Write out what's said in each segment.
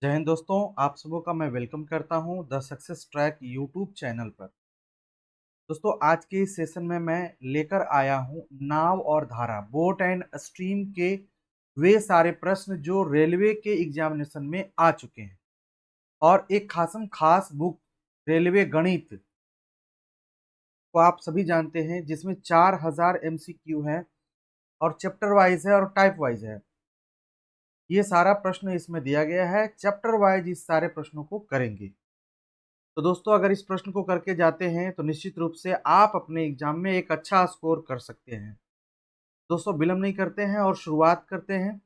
जय हिंद दोस्तों, आप सबों का मैं वेलकम करता हूं the success track YouTube channel पर। दोस्तों, आज के इस सेशन में मैं लेकर आया हूं नाव और धारा, बोट एंड स्ट्रीम के वे सारे प्रश्न जो रेलवे के एग्जामिनेशन में आ चुके हैं और एक खासम खास बुक रेलवे गणित को आप सभी जानते हैं, जिसमें 4000 MCQ है और चैप्टर वाइज है और टाइप वाइज है। ये सारा प्रश्न इसमें दिया गया है, चैप्टर वाइज इस सारे प्रश्नों को करेंगे। तो दोस्तों, अगर इस प्रश्न को करके जाते हैं तो निश्चित रूप से आप अपने एग्जाम में एक अच्छा स्कोर कर सकते हैं। दोस्तों, विलंब नहीं करते हैं और शुरुआत करते हैं।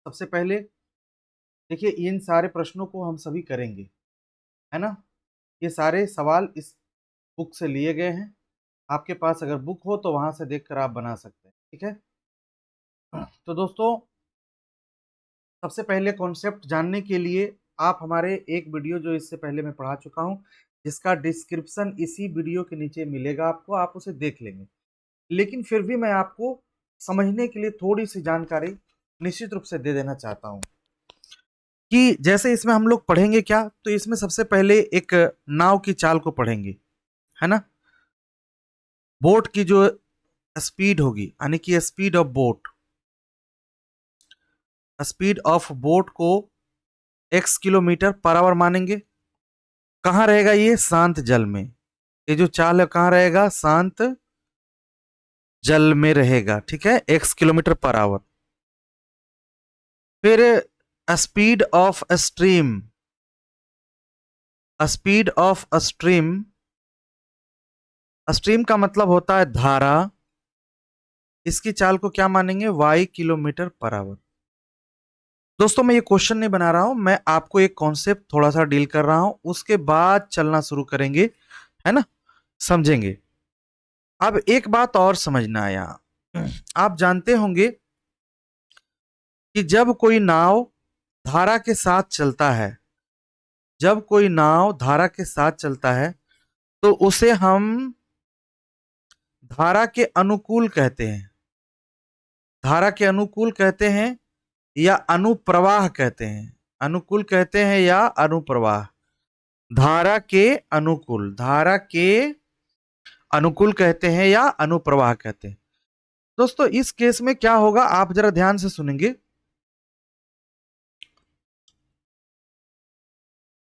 सबसे पहले देखिए, इन सारे प्रश्नों को हम सभी करेंगे, है ना। ये सारे सवाल इस बुक से लिए गए हैं। आपके पास अगर बुक हो तो वहां से देखकर आप बना सकते हैं, ठीक है। तो दोस्तों, सबसे पहले कॉन्सेप्ट जानने के लिए आप हमारे एक वीडियो जो इससे पहले मैं पढ़ा चुका हूं, जिसका डिस्क्रिप्शन इसी वीडियो के नीचे मिलेगा आपको, आप उसे देख लेंगे। लेकिन फिर भी मैं आपको समझने के लिए थोड़ी सी जानकारी निश्चित रूप से दे देना चाहता हूं कि जैसे इसमें हम लोग पढ़ेंगे क्या, तो इसमें सबसे पहले एक नाव की चाल को पढ़ेंगे, है ना। बोट की जो स्पीड होगी, यानी कि स्पीड ऑफ बोट को x किलोमीटर पर आवर मानेंगे। कहां रहेगा ये? शांत जल में। ये जो चाल है कहां रहेगा? शांत जल में रहेगा, ठीक है, x किलोमीटर पर आवर। फिर speed of stream, speed of stream, stream का मतलब होता है धारा। इसकी चाल को क्या मानेंगे? y kilometre per our. दोस्तों, मैं ये क्वेश्चन नहीं बना रहा हूं, मैं आपको एक कॉन्सेप्ट थोड़ा सा डील कर रहा हूं, उसके बाद चलना शुरू करेंगे, है ना, समझेंगे। अब एक बात और समझना है यहां, आप जानते होंगे कि जब कोई नाव धारा के साथ चलता है, जब कोई नाव धारा के साथ चलता है तो उसे हम धारा के अनुकूल कहते हैं। धारा के अनुकूल कहते हैं या अनुप्रवाह कहते हैं। अनुकूल कहते हैं या अनुप्रवाह। धारा के अनुकूल, धारा के अनुकूल कहते हैं या अनुप्रवाह कहते हैं। दोस्तों, इस केस में क्या होगा, आप जरा ध्यान से सुनेंगे।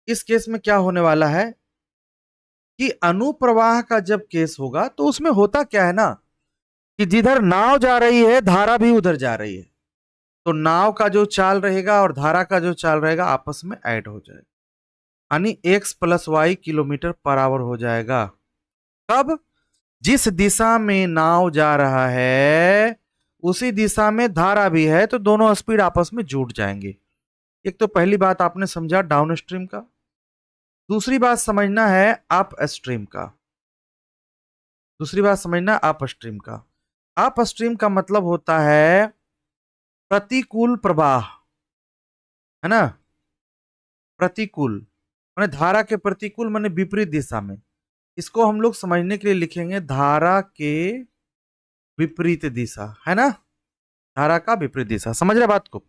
इस केस में क्या होने वाला है कि अनुप्रवाह का जब केस होगा तो उसमें होता क्या है ना, कि जिधर नाव जा रही है धारा भी उधर जा रही है, तो नाव का जो चाल रहेगा और धारा का जो चाल रहेगा आपस में ऐड हो जाएगा, यानी x plus Y kilometre per hour हो जाएगा। कब? जिस दिशा में नाव जा रहा है उसी दिशा में धारा भी है, तो दोनों स्पीड आपस में जुड़ जाएंगे। एक तो पहली बात आपने समझा डाउन स्ट्रीम का। दूसरी बात समझना है अप स्ट्रीम का। दूसरी बात समझना अप स्ट्रीम का। अप स्ट्रीम का मतलब होता है प्रतिकूल प्रवाह, है ना। प्रतिकूल माने धारा के प्रतिकूल, माने विपरीत दिशा में। इसको हम लोग समझने के लिए लिखेंगे धारा के विपरीत दिशा, है ना। धारा का विपरीत दिशा, समझ रहे बात को।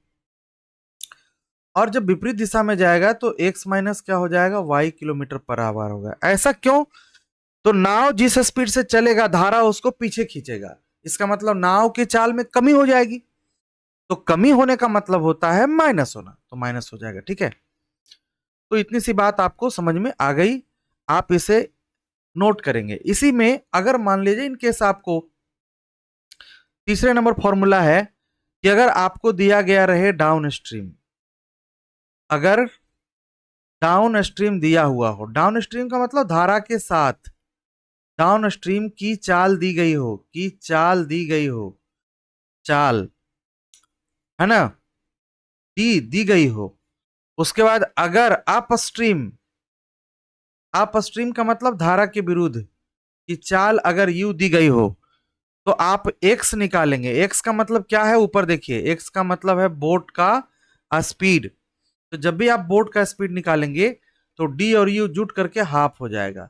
और जब विपरीत दिशा में जाएगा तो x माइनस क्या हो जाएगा? y किलोमीटर पर आवर होगा। ऐसा क्यों? तो नाव जिस स्पीड से चलेगा धारा उसको पीछे खींचेगा, इसका मतलब नाव की चाल में कमी हो जाएगी। तो कमी होने का मतलब होता है माइनस होना, तो माइनस हो जाएगा, ठीक है। तो इतनी सी बात आपको समझ में आ गई, आप इसे नोट करेंगे। इसी में अगर मान लीजिए इन केस आपको तीसरे नंबर फॉर्मूला है कि अगर आपको दिया गया रहे डाउन स्ट्रीम, अगर डाउन स्ट्रीम दिया हुआ हो, डाउन स्ट्रीम का मतलब धारा के साथ डाउन स्ट्रीम की चाल दी गई हो, की चाल दी गई हो, चाल, है ना, दी गई हो। उसके बाद अगर अप स्ट्रीम, अप स्ट्रीम का मतलब धारा के विरुद्ध की चाल अगर यू दी गई हो, तो आप x निकालेंगे। x का मतलब क्या है? ऊपर देखिए, x का मतलब है बोट का स्पीड। तो जब भी आप बोट का स्पीड निकालेंगे तो d और u जुट करके हाफ हो जाएगा।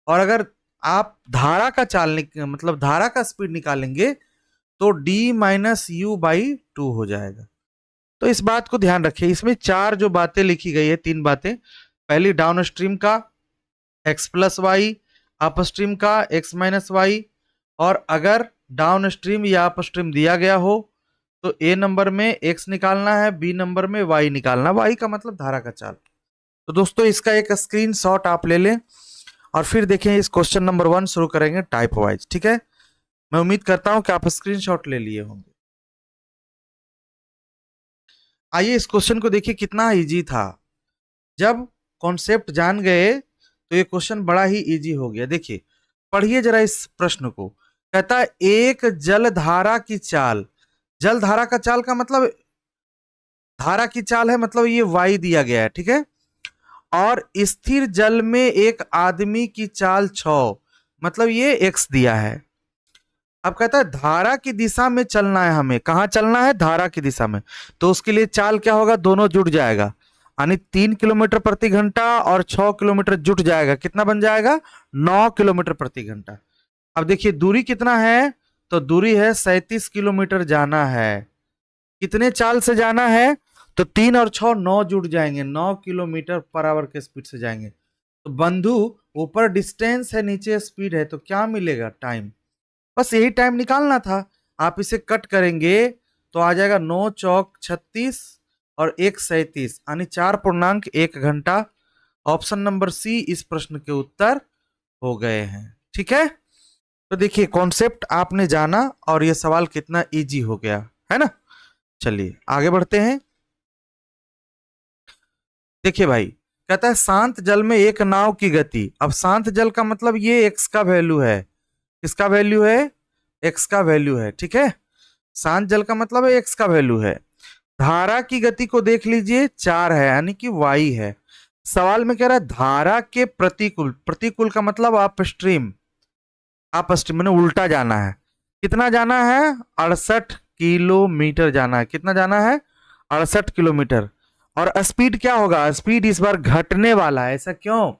और अगर आप धारा का चाल मतलब धारा का स्पीड निकालेंगे तो d माइनस यू बाई 2 हो जाएगा। तो इस बात को ध्यान रखिए, इसमें चार जो बातें लिखी गई है, तीन बातें। पहली डाउन स्ट्रीम का x plus Y, upstream का x माइनस वाई, और अगर डाउन स्ट्रीम या अप स्ट्रीम दिया गया हो तो ए नंबर में x निकालना है, बी नंबर में y निकालना। y का मतलब धारा का चाल। तो दोस्तों इसका एक स्क्रीनशॉट आप ले लें और फिर देखें, इस क्वेश्चन नंबर 1 शुरू करेंगे टाइप वाइज। ठीक है, मैं उम्मीद करता हूं कि आप स्क्रीनशॉट ले लिए होंगे। आइए इस क्वेश्चन को देखिए, कितना इजी था। जब कॉन्सेप्ट जान गए तो ये क्वेश्चन बड़ा ही इजी हो गया। देखिए पढ़िए जरा इस प्रश्न को। कहता है एक जल धारा की चाल, जल धारा का चाल का मतलब धारा की चाल है, मतलब ये y दिया गया है। ठीक है, और स्थिर जल में एक आदमी की चाल 6, मतलब ये x दिया है। अब कहता है धारा की दिशा में चलना है हमें। कहां चलना है? धारा की दिशा में। तो उसके लिए चाल क्या होगा? दोनों जुड़ जाएगा, यानी 3 किलोमीटर प्रति घंटा और 6 किलोमीटर जुट जाएगा, कितना बन जाएगा? 9 किलोमीटर प्रति घंटा। अब देखिए दूरी कितना है, तो दूरी है 37 किलोमीटर जाना है। कितने चाल से जाना है? तो 3 और 6 9 जुड़ जाएंगे, 9 किलोमीटर पर आवर के स्पीड से जाएंगे। तो बंधु ऊपर डिस्टेंस है, नीचे स्पीड है, तो क्या मिलेगा? टाइम। बस यही टाइम निकालना था। आप इसे कट करेंगे तो आ जाएगा 9 चौक 36 और 1 37, यानी 4.1 घंटा। ऑप्शन नंबर सी इस प्रश्न के उत्तर हो गए हैं। ठीक है, तो देखिए कॉन्सेप्ट आपने जाना और यह सवाल कितना इजी हो गया है ना। चलिए आगे बढ़ते हैं। देखिए भाई, कहता है शांत जल में एक नाव की गति। अब शांत जल का मतलब ये एक्स का वैल्यू है। किसका वैल्यू है? एक्स का वैल्यू है। ठीक है, शांत जल का मतलब है एक्स का वैल्यू है। धारा की गति को देख लीजिए, 4 है, यानी कि वाई है। सवाल में कह रहा है धारा के प्रतिकूल, प्रतिकूल का मतलब अप स्ट्रीम, अप स्ट्रीम मैंने उल्टा जाना है। कितना जाना है? 68 किलोमीटर जाना है। कितना जाना है? 68 किलोमीटर। और स्पीड क्या होगा? स्पीड इस बार घटने वाला है। ऐसा क्यों?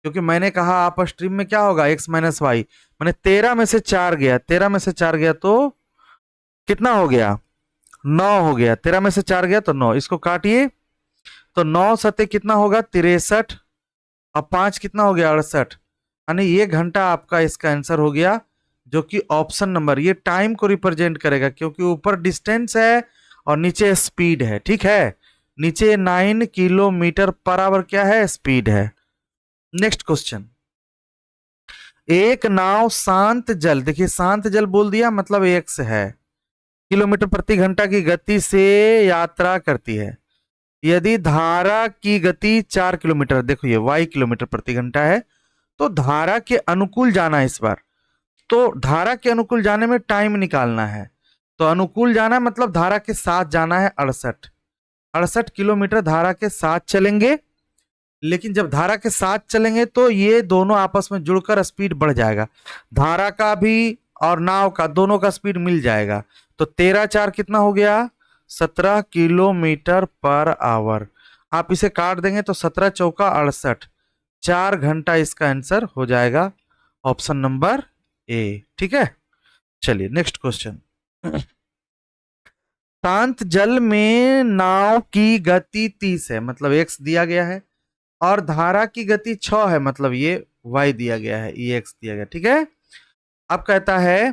क्योंकि मैंने कहा अप स्ट्रीम में क्या होगा? x minus Y. मैंने 13 में से 4 गया, 13 में से 4 गया तो कितना हो गया? 9 हो गया। 13 में से 4 गया तो 9। इसको काटिए तो 9 सते कितना होगा? 63। अब 5 कितना हो गया? 68, यानी ये घंटा आपका इसका आंसर हो गया, जो कि ऑप्शन नंबर, ये टाइम को रिप्रेजेंट करेगा क्योंकि ऊपर डिस्टेंस है और नीचे स्पीड है। ठीक है, नीचे 9 किलोमीटर पर आवर क्या है? स्पीड है। नेक्स्ट क्वेश्चन, एक नाव शांत जल, देखिए शांत जल बोल दिया मतलब एक्स है, किलोमीटर प्रति घंटा की गति से यात्रा करती है। यदि धारा की गति 4 किलोमीटर, देखो ये y किलोमीटर प्रति घंटा है, तो धारा के अनुकूल जाना है इस बार। तो धारा के अनुकूल जाने में टाइम निकालना है। तो अनुकूल जाना मतलब धारा के साथ जाना है। 68 किलोमीटर धारा के साथ चलेंगे, लेकिन जब धारा के साथ चलेंगे तो ये दोनों आपस में जुड़कर स्पीड बढ़ जाएगा। धारा का भी और नाव का, दोनों का स्पीड मिल जाएगा। तो 13 4 कितना हो गया? 17 किलोमीटर पर आवर। आप इसे काट देंगे तो 17 चौका 68, 4 घंटा इसका आंसर हो जाएगा, ऑप्शन नंबर ए। ठीक है, चलिए नेक्स्ट क्वेश्चन। शांत जल में नाव की गति 30 है, मतलब x दिया गया है, और धारा की गति 6 है, मतलब ये y दिया गया है, ये x दिया गया। ठीक है, अब कहता है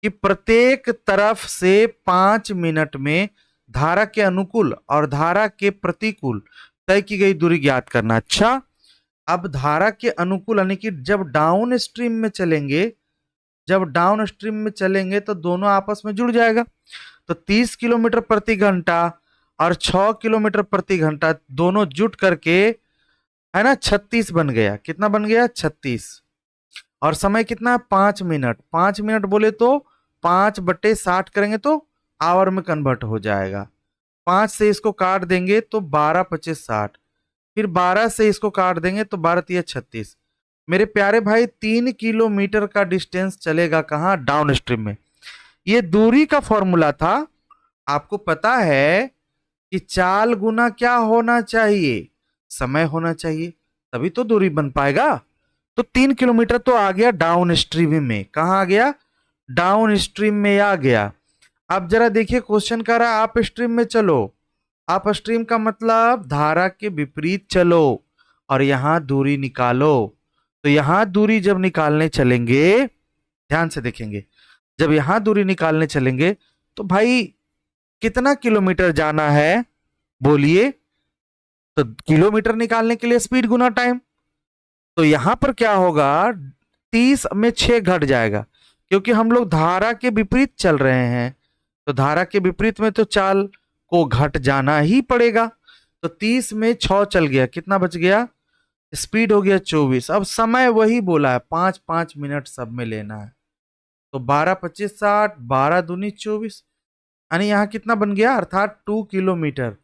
कि प्रत्येक तरफ से 5 मिनट में धारा के अनुकूल और धारा के प्रतिकूल तय की गई दूरी ज्ञात करना। अच्छा, अब धारा के अनुकूल यानी कि जब डाउन स्ट्रीम में चलेंगे, जब डाउन स्ट्रीम में चलेंगे तो दोनों आपस में जुड़ जाएगा। तो 30 किलोमीटर प्रति घंटा और 6 किलोमीटर प्रति घंटा दोनों जुट करके है ना 36 बन गया। कितना बन गया? 36। और समय कितना? 5 मिनट। 5 मिनट बोले तो 5/60 करेंगे तो आवर में कन्वर्ट हो जाएगा। 5 से इसको काट देंगे तो 12 25 60, फिर 12 से इसको काट देंगे तो 12 3 36। मेरे प्यारे भाई 3 किलोमीटर का डिस्टेंस चलेगा कहाँ? डाउन स्ट्रीम में। ये दूरी का फॉर्मूला था। आपको पता है कि चाल गुना क्या होना चाहिए? समय होना चाहिए, तभी तो दूरी बन पाएगा। तो 3 किलोमीटर तो आ गया डाउन स्ट्रीम में। कहाँ आ गया? डाउन स्ट्रीम में आ गया। अब जरा देखिए क्वेश्चन कर रहा है आप स्ट्रीम में चलो, अपस्ट्रीम का मतलब धारा के विपरीत चलो और यहां दूरी निकालो। तो यहां दूरी जब निकालने चलेंगे, ध्यान से देखेंगे, जब यहां दूरी निकालने चलेंगे तो भाई कितना किलोमीटर जाना है बोलिए। तो किलोमीटर निकालने के लिए स्पीड गुना टाइम। तो यहां पर क्या होगा, 30 में 6 घट जाएगा, क्योंकि हम लोग धारा के विपरीत चल रहे हैं। तो धारा के विपरीत में तो चाल को घट जाना ही पड़ेगा। तो 30 में 6 चल गया, कितना बच गया, स्पीड हो गया 24। अब समय वही बोला है, 5-5 मिनट सब में लेना है। तो 12-25-60, 12 दूनी 24, यानी यहाँ कितना बन गया, अर्थात 2 किलोमीटर।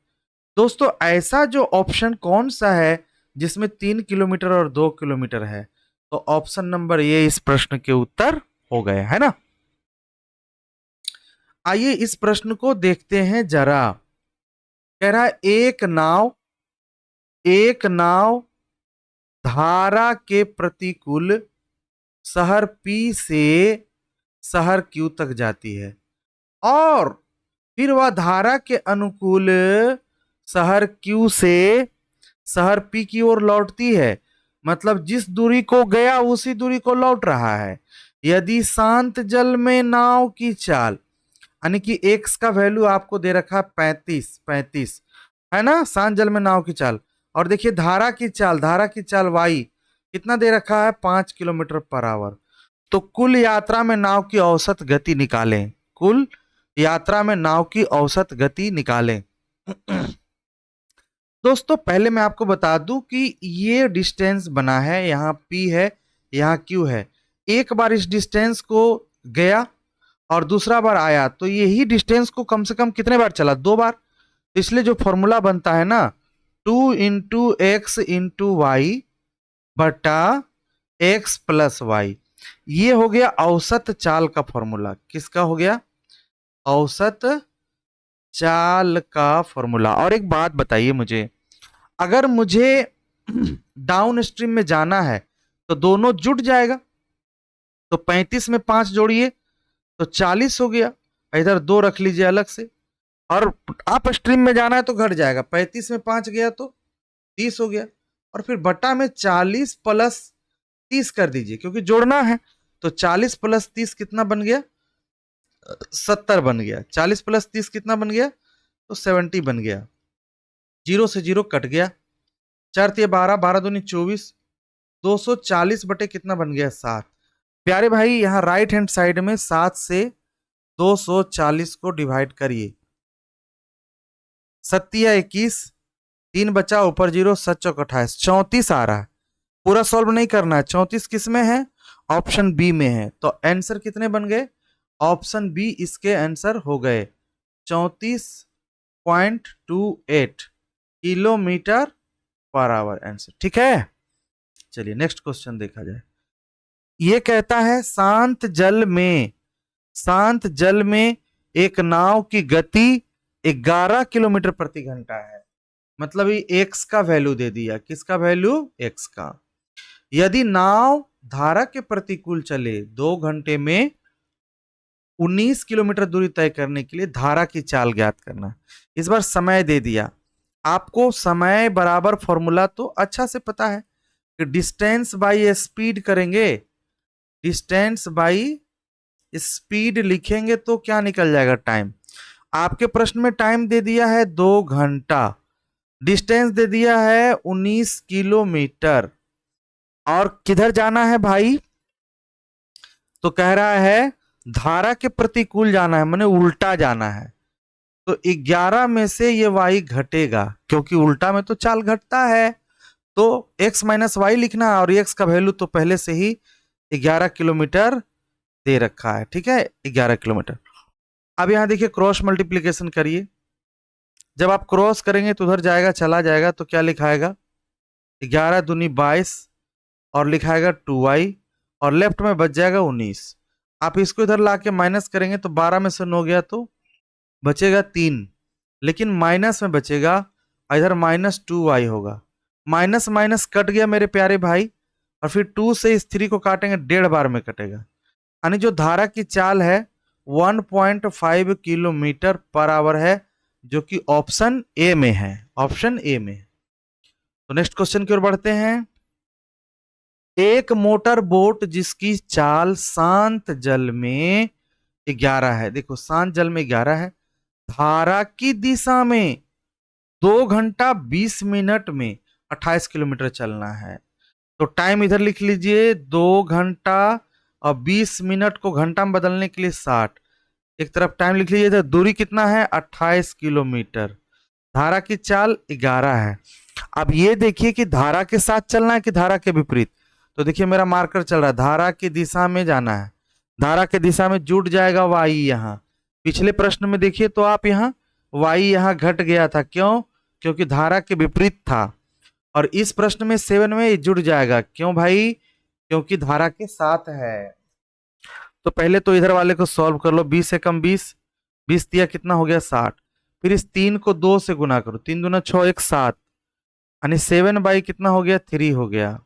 दोस्तों ऐसा जो ऑप्शन कौन सा है जिसमें 3 किलोमीटर और 2 किलोमीटर है, तो ऑप्शन नंबर ये इस प्रश्न के उत्तर हो गए, है ना। आइए इस प्रश्न को देखते हैं जरा। कह रहा है एक नाव धारा के प्रतिकूल शहर P से शहर Q तक जाती है और फिर वह धारा के अनुकूल शहर Q से शहर P की ओर लौटती है। मतलब जिस दूरी को गया उसी दूरी को लौट रहा है। यदि शांत जल में नाव की चाल, यानी कि x का वैल्यू आपको दे रखा 35 है ना, शांत जल में नाव की चाल। और देखिए धारा की चाल y कितना दे रखा है, 5 किलोमीटर पर आवर। तो कुल यात्रा में नाव की औसत गति निकालें, कुल यात्रा में नाव की औसत गति निकालें। दोस्तों पहले मैं आपको बता दूं कि ये डिस्टेंस बना है, यहाँ P है, यहाँ Q है। एक बार इस डिस्टेंस को गया और दूसरा बार आया, तो यही डिस्टेंस को कम से कम कितने बार चला, 2 बार। इसलिए जो फॉर्मूला बनता है ना, 2 इंटू एक्स इंटू वाई बटा एक्स प्लस वाई, ये हो गया औसत चाल का फॉर्मूला। किसका हो गया, औसत चाल का फॉर्मूला। और एक बात बताइए मुझे, अगर मुझे डाउन स्ट्रीम में जाना है तो दोनों जुट जाएगा। तो 35 में 5 जोड़िए तो 40 हो गया, इधर 2 रख लीजिए अलग से। और अप स्ट्रीम में जाना है तो घट जाएगा, 35 में 5 गया तो 30 हो गया। और फिर बटा में 40 प्लस 30 कर दीजिए, क्योंकि जोड़ना है। तो 40 प्लस 30 कितना बन गया, 70 बन गया। 40 प्लस 30 कितना बन गया, तो 70 बन गया। 0 से 0 कट गया, 4 × 12, 12 दूनी 24, 240 बटे कितना बन गया, 7। प्यारे भाई यहाँ राइट हैंड साइड में 7 से 240 को डिवाइड करिए। 7 या 21, 3 बचा, ऊपर 0, 7 चौक 28, 34 आ रहा है। पूरा सॉल्व नहीं करना है, 34 किस में है, ऑप्शन बी में है। तो आंसर कितने बन गए, ऑप्शन बी इसके आंसर हो गए 34.28 किलोमीटर पर आवर आंसर। ठीक है, चलिए नेक्स्ट क्वेश्चन देखा जाए। ये कहता है शांत जल में एक नाव की गति 11 किलोमीटर प्रति घंटा है। मतलब ये एक्स का वैल्यू दे दिया, किसका वैल्यू, एक्स का। यदि नाव धारा के प्रतिकूल चले 2 घंटे में 19 किलोमीटर दूरी तय करने के लिए धारा की चाल ज्ञात करना। इस बार समय दे दिया आपको, समय बराबर फॉर्मूला तो अच्छा से पता है कि डिस्टेंस बाई स्पीड करेंगे, डिस्टेंस बाई स्पीड लिखेंगे तो क्या निकल जाएगा, टाइम। आपके प्रश्न में टाइम दे दिया है 2 घंटा, डिस्टेंस दे दिया है 19 किलोमीटर, और किधर जाना है भाई, तो कह रहा है धारा के प्रतिकूल जाना है, माने उल्टा जाना है। तो 11 में से ये y घटेगा, क्योंकि उल्टा में तो चाल घटता है। तो x माइनस वाई लिखना है, और x का वैल्यू तो पहले से ही 11 किलोमीटर दे रखा है। ठीक है, 11 किलोमीटर। अब यहां देखिए क्रॉस मल्टीप्लीकेशन करिए। जब आप क्रॉस करेंगे तो उधर जाएगा, चला जाएगा, तो क्या लिखाएगा, 11 दूनी 22 और लिखाएगा 2y, और लेफ्ट में बच जाएगा 19। आप इसको इधर लाके माइनस करेंगे तो 12 में से 9 गया तो बचेगा 3, लेकिन माइनस में बचेगा, इधर -2y होगा। माइनस माइनस कट गया मेरे प्यारे भाई, और फिर 2 से इस 3 को काटेंगे 1.5 बार में कटेगा। यानी जो धारा की चाल है 1.5 किलोमीटर पर आवर है, जो कि ऑप्शन ए में है, ऑप्शन ए में। तो नेक्स्ट क्वेश्चन की ओर बढ़ते हैं। एक मोटर बोट जिसकी चाल शांत जल में 11 है, देखो शांत जल में 11 है, धारा की दिशा में 2 घंटा 20 मिनट में 28 किलोमीटर चलना है। तो टाइम इधर लिख लीजिए, 2 घंटा और 20 मिनट को घंटा में बदलने के लिए 60, एक तरफ टाइम लिख लीजिए, इधर दूरी कितना है 28 किलोमीटर, धारा की चाल 11 है। अब ये देखिए कि धारा के साथ चलना है कि धारा के विपरीत। तो देखिए मेरा मार्कर चल रहा है, धारा की दिशा में जाना है, धारा की दिशा में जुट जाएगा y यहाँ। पिछले प्रश्न में देखिए तो आप यहाँ y यहाँ घट गया था, क्यों? क्योंकि धारा के विपरीत था। और इस प्रश्न में 7 में जुड़ जाएगा, क्यों भाई? क्योंकि धारा के साथ है। तो पहले तो इधर वाले को सॉल्व कर लो, 20 से कम 20, 20 दिया कितना हो गया 60, फिर इस 3 को 2 से गुना करो, 3 दूना 6 1 7, यानी 7 बाई कितना हो गया 3 हो गया।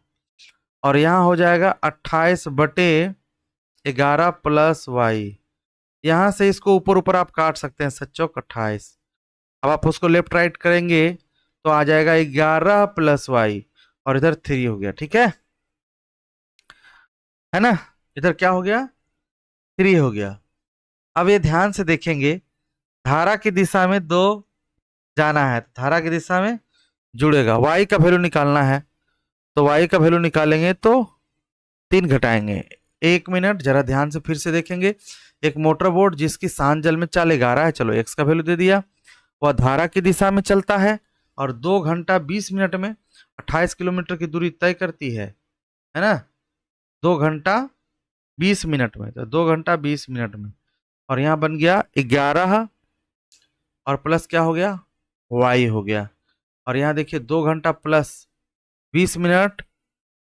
और यहाँ हो जाएगा 28/11 प्लस वाई, यहाँ से इसको ऊपर ऊपर आप काट सकते हैं, 7×4 = 28। अब आप उसको लेफ्ट राइट करेंगे तो आ जाएगा 11 प्लस वाई, और इधर 3 हो गया, ठीक है ना? इधर क्या हो गया 3 हो गया। अब ये ध्यान से देखेंगे, धारा की दिशा में 2 जाना है, धारा की दिशा में जुड़ेगा, y का वैल्यू निकालना है, तो y का वैल्यू निकालेंगे तो 3 घटाएंगे। 1 मिनट, जरा ध्यान से फिर से देखेंगे। एक मोटर बोट जिसकी शांत जल में चाल 11 है, चलो x का वैल्यू दे दिया, वह धारा की दिशा में चलता है और 2 घंटा 20 मिनट में 28 किलोमीटर की दूरी तय करती है ना? 2 घंटा 20 मिनट में, तो 2 घंटा 20 मिनट में, और यहाँ बन गया 11 और प्लस क्या हो गया y हो गया। और यहाँ देखिए 2 घंटा प्लस 20 मिनट,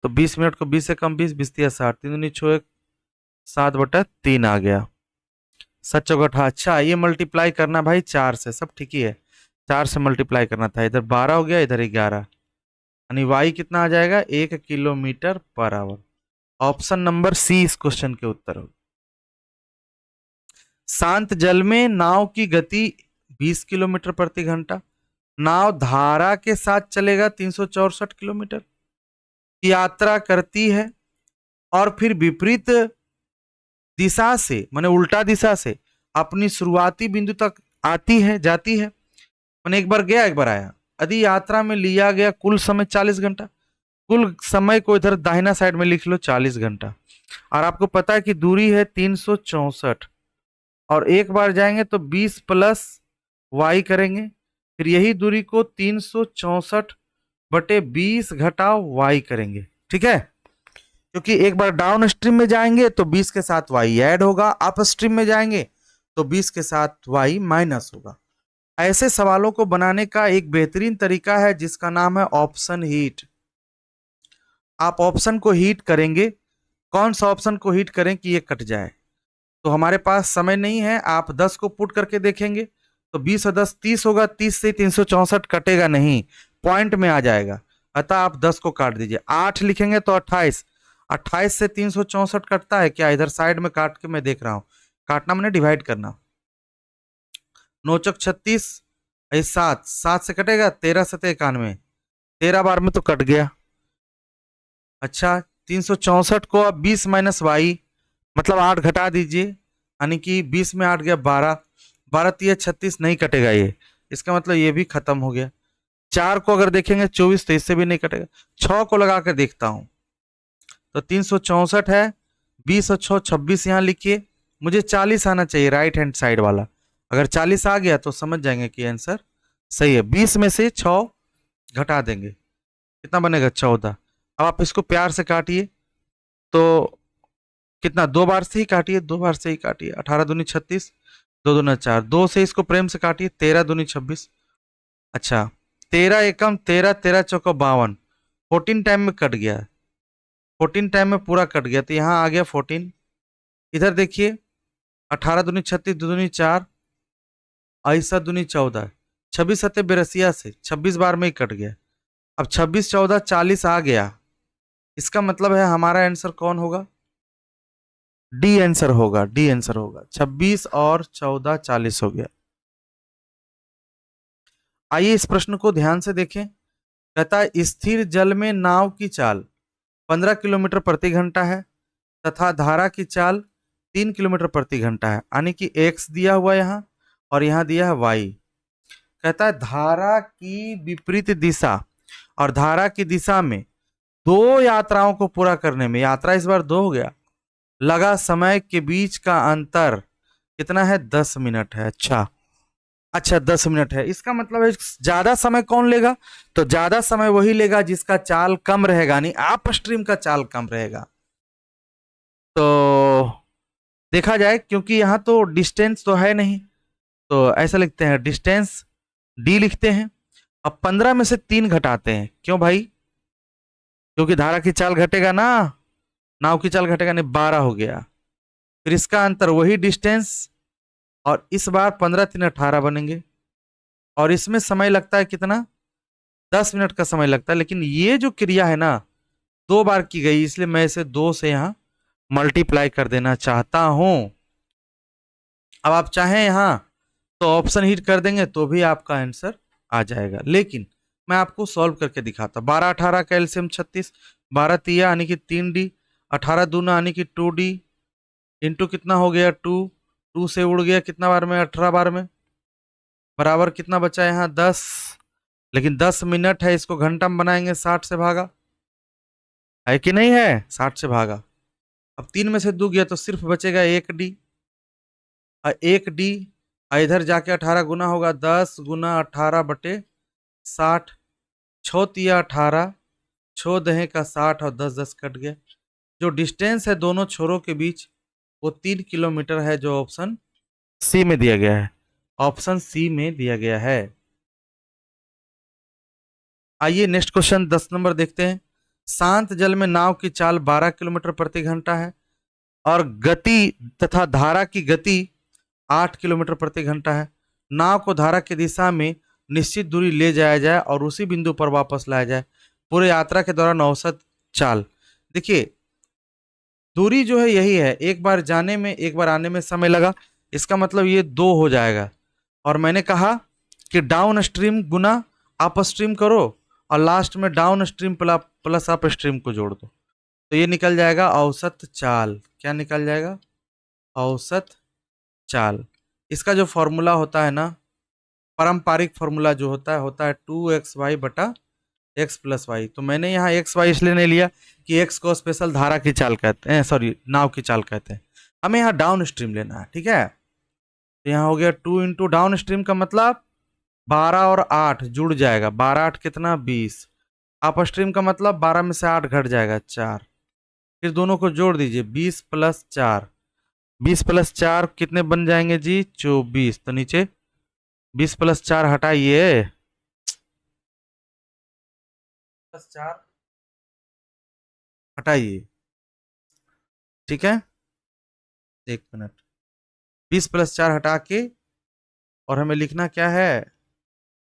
तो 20 मिनट को 20 से कम 20, 20 दिया 60, 3 दूनी 6 7/3 आ गया, 7×4। अच्छा ये मल्टीप्लाई करना भाई 4 से, सब ठीक ही है, 4 से मल्टीप्लाई करना था, इधर 12 हो गया इधर 11, यानी y कितना आ जाएगा 1 kilometre per our. Option number C इस क्वेश्चन के उत्तर हो। शांत जल में नाव की गति 20 किलोमीटर प्रति घंटा, नाव धारा के साथ चलेगा 364 किलोमीटर की यात्रा करती है, और फिर विपरीत दिशा से, माने उल्टा दिशा से अपनी शुरुआती बिंदु तक आती है जाती है, माने एक बार गया एक बार आया। यदि यात्रा में लिया गया कुल समय 40 घंटा, कुल समय को इधर दाहिना साइड में लिख लो 40 घंटा, और आपको पता है कि दूरी है 364, और एक बार जाएंगे तो 20 प्लस y करेंगे, फिर यही दूरी को 364/20 घटाओ y करेंगे, ठीक है? क्योंकि एक बार डाउन स्ट्रीम में जाएंगे तो 20 के साथ y ऐड होगा, अप स्ट्रीम में जाएंगे तो 20 के साथ y माइनस होगा। ऐसे सवालों को बनाने का एक बेहतरीन तरीका है जिसका नाम है ऑप्शन हीट। आप ऑप्शन को हीट करेंगे, कौन सा ऑप्शन को हीट करें कि ये कट जाए? तो हमारे पास समय नहीं है, आप 10 को पुट करके देखेंगे तो 20 और 10 30 होगा, 30 से 364 कटेगा नहीं, पॉइंट में आ जाएगा, अतः आप 10 को काट दीजिए। 8 लिखेंगे तो 28, 28 से 364 कटता है क्या? इधर साइड में काट के मैं देख रहा हूं, काटना मैंने डिवाइड करना, 9×4 36, 7 7 से कटेगा, 13 से 91, 13 बार में तो कट गया। अच्छा 364 को अब 20 माइनस वाई, मतलब 8 घटा दीजिए, यानी कि 20 में 8 गया 12, 12 3 36, नहीं कटेगा ये, इसका मतलब ये भी खत्म हो गया। 4 को अगर देखेंगे 24, तो इससे भी नहीं कटेगा। 6 को लगा कर देखता हूं तो 364 है, 20 और 6 26, यहाँ लिखिए, मुझे 40 आना चाहिए राइट हैंड साइड वाला, अगर 40 आ गया तो समझ जाएंगे कि आंसर सही है। 20 में से 6 घटा देंगे, कितना बनेगा 14। अब आप इसको प्यार से काटिए, तो कितना, 2 बार से ही काटिए, 2 बार से ही काटिए, 18 दूनी 36, 2 दूना 4, 2 से इसको प्रेम से काटिए, 13 दूनी 26, अच्छा 13 एकम 13, 13 चौका 52, 14 टाइम में कट गया, 14 टाइम में पूरा कट गया, तो यहाँ आ गया 14। इधर देखिए 18 दूनी 36, 2 दूनी 4, 8 दूनी 14, 26 सत्ते 82 से 26 बार में ही कट गया। अब 26 14 40 आ गया, इसका मतलब है हमारा आंसर कौन होगा? डी आंसर होगा, डी आंसर होगा, 26 और 14 40 हो गया। आइए इस प्रश्न को ध्यान से देखें। कहता है स्थिर जल में नाव की चाल 15 किलोमीटर प्रति घंटा है तथा धारा की चाल 3 किलोमीटर प्रति घंटा है, यानी कि x दिया हुआ यहाँ और यहाँ दिया है y। कहता है धारा की विपरीत दिशा और धारा की दिशा में दो यात्राओं को पूरा करने में, यात्रा इस बार 2 हो गया, लगा समय के बीच का अंतर कितना है? 10 मिनट है। अच्छा 10 मिनट है, इसका मतलब है ज्यादा समय कौन लेगा? तो ज्यादा समय वही लेगा जिसका चाल कम रहेगा, यानी अप स्ट्रीम का चाल कम रहेगा। तो देखा जाए, क्योंकि यहां तो डिस्टेंस तो है नहीं, तो ऐसा लिखते हैं डिस्टेंस डी लिखते हैं। अब 15 में से 3 घटाते हैं, क्यों भाई? क्योंकि धारा की चाल घटेगा ना, नाव की चाल घटेगा नहीं, 12 हो गया। फिर इसका अंतर वही डिस्टेंस, और इस बार 15 3 18 बनेंगे, और इसमें समय लगता है कितना? 10 मिनट का समय लगता है। लेकिन ये जो क्रिया है ना 2 बार की गई, इसलिए मैं इसे 2 से यहां मल्टीप्लाई कर देना चाहता हूं। अब आप चाहें यहां तो ऑप्शन हिट कर देंगे तो भी आपका आंसर आ जाएगा, लेकिन मैं आपको सॉल्व करके दिखाता। 12 18 का एलसीएम 36, 12 तिया यानी कि 3D, 18 दूना यानी कि 2D, इंटू कितना हो गया 2, 2 से उड़ गया कितना बार में? 18 बार में, बराबर कितना बचा यहाँ 10। लेकिन 10 मिनट है, इसको घंटा में बनाएंगे, 60 से भागा है कि नहीं है? 60 से भागा। अब 3 में से 2 गया तो सिर्फ बचेगा 1D, और 1D इधर जाके 18 गुना होगा, 10 गुना 18 बटे 60, 6 तिया 18, 6 दहे का 60 और 10 10 कट गया। जो डिस्टेंस है दोनों छोरों के बीच वो 3 किलोमीटर है, जो ऑप्शन सी में दिया गया है। ऑप्शन सी में दिया गया है। आइए नेक्स्ट क्वेश्चन 10 नंबर देखते हैं। शांत जल में नाव की चाल 12 किलोमीटर प्रति घंटा है और गति तथा धारा की गति 8 किलोमीटर प्रति घंटा है। नाव को धारा की दिशा में निश्चित दूरी ले जाया जाए और उसी बिंदु पर वापस लाया जाए। पूरे यात्रा के दौरान औसत चाल। देखिए दूरी जो है यही है, एक बार जाने में एक बार आने में समय लगा, इसका मतलब ये 2 हो जाएगा। और मैंने कहा कि डाउन स्ट्रीम गुना अप स्ट्रीम करो और लास्ट में down stream plus up stream को जोड़ दो, तो ये निकल जाएगा औसत चाल। क्या निकल जाएगा? औसत चाल। इसका जो फॉर्मूला होता है ना, पारंपरिक फॉर्मूला जो होता है 2xy बटा x प्लस वाई। तो मैंने यहाँ एक्स वाई इसलिए नहीं लिया कि x को स्पेशल धारा की चाल कहते हैं, सॉरी नाव की चाल कहते हैं। हमें यहाँ डाउन स्ट्रीम लेना है, ठीक है? तो यहाँ हो गया 2 इंटू डाउन स्ट्रीम का मतलब 12 और 8 जुड़ जाएगा, 12 8 कितना 20। अप स्ट्रीम का मतलब 12 में से 8 घट जाएगा 4, फिर दोनों को जोड़ दीजिए 20 प्लस 4, 20 प्लस 4 कितने बन जाएंगे जी? 24। तो नीचे 20 प्लस 4 हटाइए, प्लस 4 हटाइए, ठीक है? एक मिनट, 20 प्लस 4 हटा के और हमें लिखना क्या है?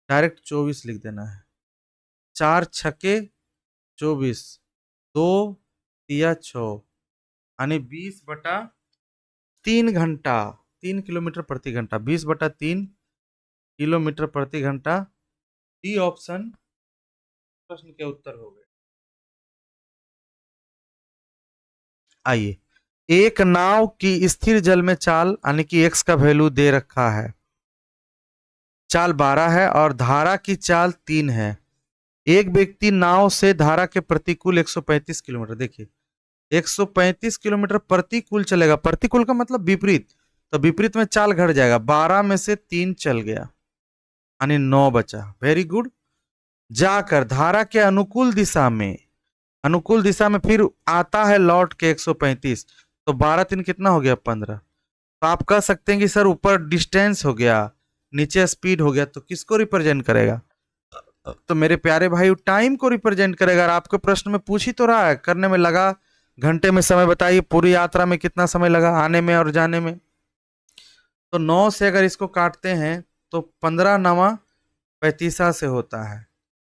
डायरेक्ट 24 लिख देना है। 4 छके 24, 2 तिया 6, यानी 20 बटा 3 घंटा, 3 किलोमीटर प्रति घंटा, 20 बटा 3 किलोमीटर प्रति घंटा। डी ऑप्शन प्रश्न के उत्तर हो गए। आइए, एक नाव की स्थिर जल में चाल यानी कि x का वैल्यू दे रखा है, चाल 12 है और धारा की चाल 3 है। एक व्यक्ति नाव से धारा के प्रतिकूल 135 किलोमीटर, देखिए 135 किलोमीटर प्रतिकूल चलेगा, प्रतिकूल का मतलब विपरीत, तो विपरीत में चाल घट जाएगा, 12 में से 3 चल गया यानी 9 बचा। Very good. जाकर धारा के अनुकूल दिशा में, अनुकूल दिशा में फिर आता है लौट के 135, तो 12 3 कितना हो गया 15। तो आप कह सकते हैं कि सर ऊपर डिस्टेंस हो गया नीचे स्पीड हो गया, तो किसको रिप्रेजेंट करेगा? तो मेरे प्यारे भाई टाइम को रिप्रेजेंट करेगा। और आपके प्रश्न में पूछ ही तो रहा है, करने में लगा घंटे में समय बताइए, पूरी यात्रा में कितना समय लगा आने में और जाने में। तो 9 से अगर इसको काटते हैं तो 15 नवा 35 से होता है,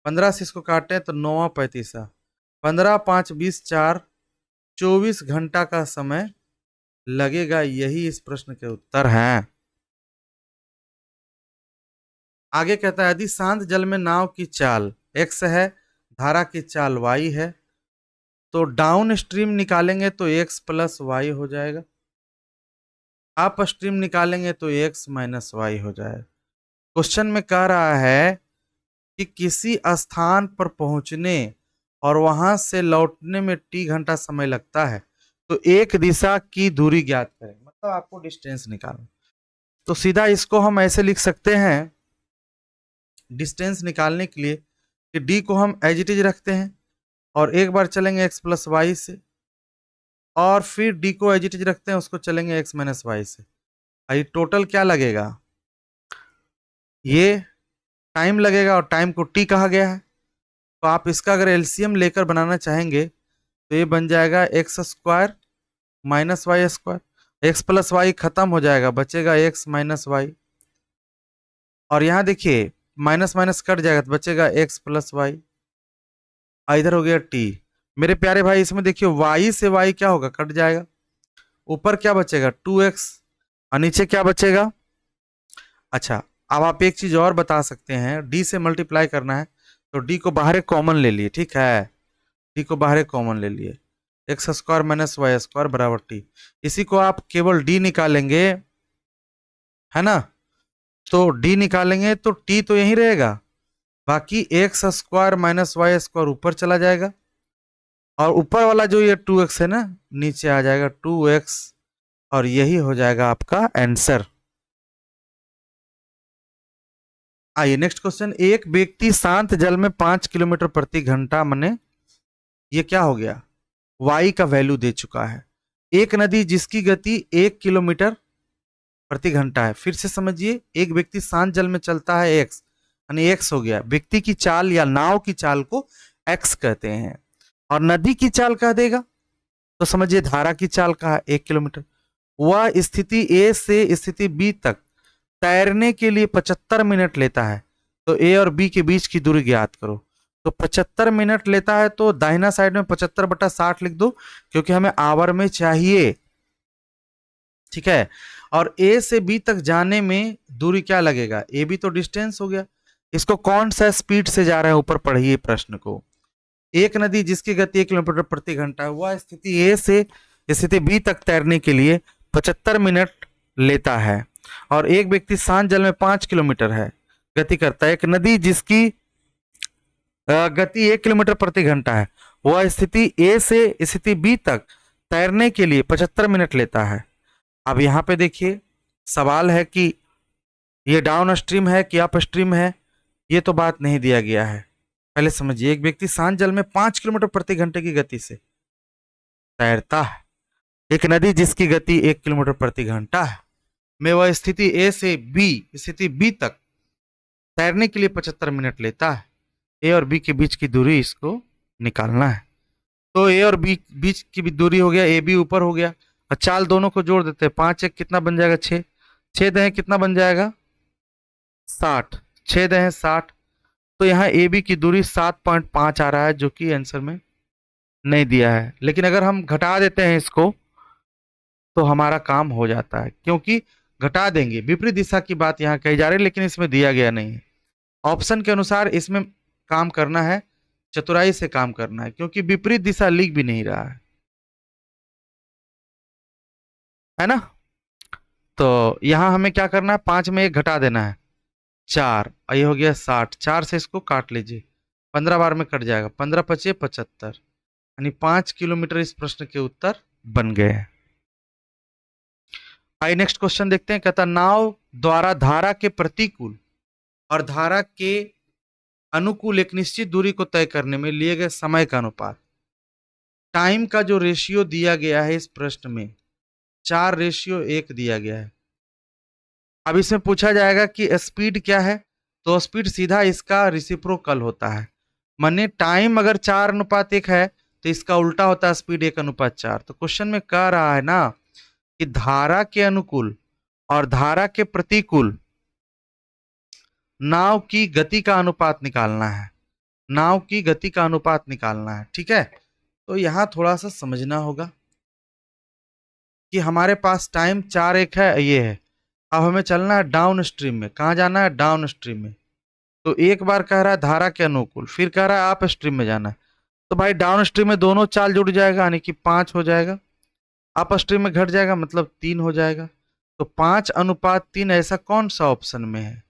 15 से इसको काटते हैं तो 9 35, 15 5 20 4, 24 घंटा का समय लगेगा। यही इस प्रश्न के उत्तर हैं। आगे कहता है यदि शांत जल में नाव की चाल x है, धारा की चाल y है, तो डाउन स्ट्रीम निकालेंगे तो x प्लस वाई हो जाएगा, अप स्ट्रीम निकालेंगे तो x माइनस वाई हो जाएगा। क्वेश्चन में कह रहा है कि किसी स्थान पर पहुंचने और वहां से लौटने में t घंटा समय लगता है, तो एक दिशा की दूरी ज्ञात करें, मतलब आपको डिस्टेंस निकालना। तो सीधा इसको हम ऐसे लिख सकते हैं डिस्टेंस निकालने के लिए कि d को हम एज इट इज रखते हैं और एक बार चलेंगे x प्लस वाई से, और फिर d को एज इट इज रखते हैं, उसको चलेंगे x माइनस वाई से। ये टोटल क्या लगेगा, ये टाइम लगेगा और टाइम को t कहा गया है। तो आप इसका अगर एलसीएम लेकर बनाना चाहेंगे तो ये बन जाएगा X square minus Y square. X plus Y खत्म हो जाएगा, बचेगा एक्स माइनस वाई, और यहाँ देखिए माइनस माइनस कट जाएगा तो बचेगा एक्स प्लस वाई, इधर हो गया टी। मेरे प्यारे भाई इसमें देखिए वाई से वाई क्या होगा, कट जाएगा, ऊपर क्या बचेगा 2x और नीचे क्या बचेगा। अच्छा, अब आप एक चीज और बता सकते हैं, d से मल्टीप्लाई करना है तो d को बाहर कॉमन ले लिए, ठीक है, d को बाहर कॉमन ले लिए, x square minus Y square बराबर टी। इसी को आप केवल d निकालेंगे, है ना, तो d निकालेंगे तो t तो यही रहेगा, बाकी x square minus Y square ऊपर चला जाएगा, और ऊपर वाला जो ये 2x है ना नीचे आ जाएगा 2x, और यही हो जाएगा आपका आंसर। आइए नेक्स्ट क्वेश्चन, एक व्यक्ति शांत जल में 5 किलोमीटर प्रति घंटा, माने ये क्या हो गया, y का वैल्यू दे चुका है। एक नदी जिसकी गति 1 किलोमीटर प्रति घंटा है, फिर से समझिए, एक व्यक्ति शांत जल में चलता है x, यानी x हो गया, व्यक्ति की चाल या नाव की चाल को x कहते हैं, और नदी की चाल कह देगा तो समझिए धारा की चाल कहा 1 किलोमीटर। वह स्थिति A से स्थिति B तक तैरने के लिए 75 मिनट लेता है, तो A और B के बीच की दूरी ज्ञात करो। तो 75 मिनट लेता है तो दाहिना साइड में 75/60 लिख दो, क्योंकि हमें आवर में चाहिए, ठीक है। और A से B तक जाने में दूरी क्या लगेगा, ए बी तो डिस्टेंस हो गया, इसको कौन सा स्पीड से जा रहा है ऊपर पढ़िए प्रश्न को। एक नदी जिसकी गति 1 किलोमीटर प्रति घंटा है, वह स्थिति ए से स्थिति बी तक तैरने के लिए 75 मिनट लेता है, और एक व्यक्ति शांत जल में 5 किलोमीटर है गति करता है। एक नदी जिसकी गति 1 किलोमीटर प्रति घंटा है, वह स्थिति ए से स्थिति बी तक तैरने के लिए 75 मिनट लेता है। अब यहाँ पे देखिए सवाल है कि ये डाउन स्ट्रीम है कि अप स्ट्रीम है, ये तो बात नहीं दिया गया है। पहले समझिए, एक व्यक्ति शांत जल में 5 किलोमीटर प्रति घंटे की गति से तैरता है, एक नदी जिसकी गति 1 किलोमीटर प्रति घंटा है में वह स्थिति ए से बी स्थिति बी तक तैरने के लिए 75 मिनट लेता है। ए और बी के बीच की दूरी इसको निकालना है, तो ए और बी बीच की भी दूरी हो गया, ए बी ऊपर हो गया, और चाल दोनों को जोड़ देते हैं, 5 1 कितना बन जाएगा 6, 6 दहे कितना बन जाएगा 60, 6 दहे 60, तो यहाँ ए बी की दूरी 7.5 आ रहा है, जो कि आंसर में नहीं दिया है। लेकिन अगर हम घटा देते हैं इसको तो हमारा काम हो जाता है, क्योंकि घटा देंगे, विपरीत दिशा की बात यहाँ कही जा रही है, लेकिन इसमें दिया गया नहीं है। ऑप्शन के अनुसार इसमें काम करना है, चतुराई से काम करना है, क्योंकि विपरीत दिशा लिख भी नहीं रहा है ना। तो यहाँ हमें क्या करना है, 5 में 1 घटा देना है 4, ये हो गया 60, 4 से इसको काट लीजिए, 15 बार में कट जाएगा, 15 पचे 75, यानी 5 किलोमीटर इस प्रश्न के उत्तर बन गए हैं। आइए नेक्स्ट क्वेश्चन देखते हैं, कहता नाव द्वारा धारा के प्रतिकूल और धारा के अनुकूल एक निश्चित दूरी को तय करने में लिए गए समय का अनुपात। टाइम का जो रेशियो दिया गया है इस प्रश्न में 4:1 दिया गया है। अब इसमें पूछा जाएगा कि स्पीड क्या है, तो स्पीड सीधा इसका रिसिप्रोकल होता है, माने टाइम अगर 4:1 है तो इसका उल्टा होता है स्पीड 1:4। तो क्वेश्चन में कह रहा है ना कि धारा के अनुकूल और धारा के प्रतिकूल नाव की गति का अनुपात निकालना है, नाव की गति का अनुपात निकालना है, ठीक है। तो यहां थोड़ा सा समझना होगा कि हमारे पास टाइम 4:1 है, ये है, अब हमें चलना है डाउन स्ट्रीम में। कहाँ जाना है, डाउन स्ट्रीम में। तो एक बार कह रहा है धारा के अनुकूल, फिर कह रहा है आप स्ट्रीम में जाना है, तो भाई डाउन स्ट्रीम में दोनों चाल जुड़ जाएगा, यानी कि 5 हो जाएगा। अप स्ट्रीम में घट जाएगा, मतलब 3 हो जाएगा। तो 5:3 ऐसा कौन सा ऑप्शन में है?